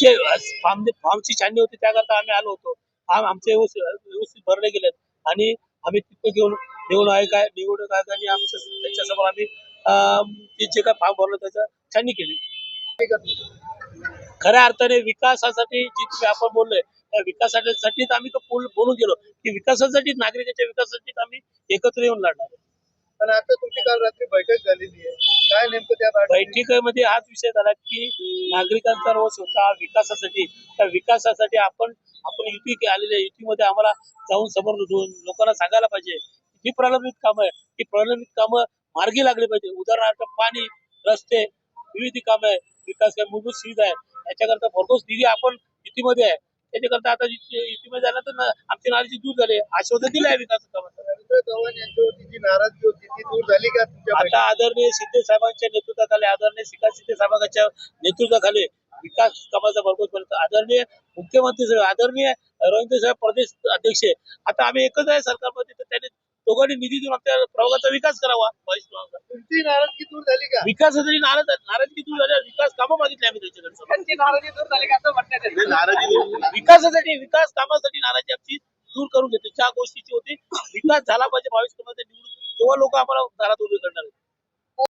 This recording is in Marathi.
जे फॉर्मची छाननी होती त्याकरता आम्ही आलो होतो. फॉर्म आमचे व्यवस्थित भरले गेलेत आणि आम्ही तिथे निवडणूक आयोगाने आमच्या त्यांच्यासमोर आम्ही ते जे काय फॉर्म भरलं त्याचं छाननी केली. खऱ्या अर्थाने विकासासाठी जी तुम्ही आपण बोललोय त्या विकासासाठीच आम्ही बोलून गेलो की विकासासाठी नागरिकांच्या विकासासाठी आम्ही एकत्र येऊन लढणार. पण आता तुमची काल रात्री बैठक झालेली आहे, काय नेमकं त्या बैठकीमध्ये हाच विषय झाला की नागरिकांचा रोष होता विकासासाठी. त्या विकासासाठी आपण युती आलेल्या युतीमध्ये आम्हाला जाऊन समोर लोकांना सांगायला पाहिजे जी प्रलंबित कामं आहे ती प्रलंबित कामं मार्गी लागली पाहिजे. उदाहरणार्थ पाणी, रस्ते, विविध कामं आहे, विकास आहे, मूलभूत सुविधा आहे, याच्याकरता भरघोस निधी आपण युतीमध्ये आहे. त्याच्याकरता आता युतीमध्ये झाल्यानंतर आमची नाराजी दूर झाली, आश्वासन दिलं आहे विकास कामाचं. रवींद्र चव्हाण यांच्यावरती जी नाराजगी होती ती दूर झाली का आता आदरणीय शिंदे साहेबांच्या नेतृत्वाखाली आदरणीय श्रीकांत शिंदे साहेबांच्या नेतृत्वाखाली विकास कामाचा भरघोस पर्यंत आदरणीय मुख्यमंत्री साहेब, आदरणीय रवींद्र साहेब प्रदेश अध्यक्ष, आता आम्ही एकच आहे सरकारमध्ये, तर त्यांनी दोघांनी निधी देऊन आपल्या प्रभागाचा विकास करावा. तुमची नाराजगी दूर झाली का? विकासासाठी नाराजगी दूर झाल्या, विकास कामं मागितली आम्ही त्याच्याकडे. नाराजगी दूर झाली का असं म्हणण्यात विकासासाठी विकास कामासाठी नाराजी आमची दूर करून घेतो. ज्या गोष्टीची होती विकास झाला पाहिजे 22 निवडून तेव्हा लोक आम्हाला दारात उभे करणार आहेत.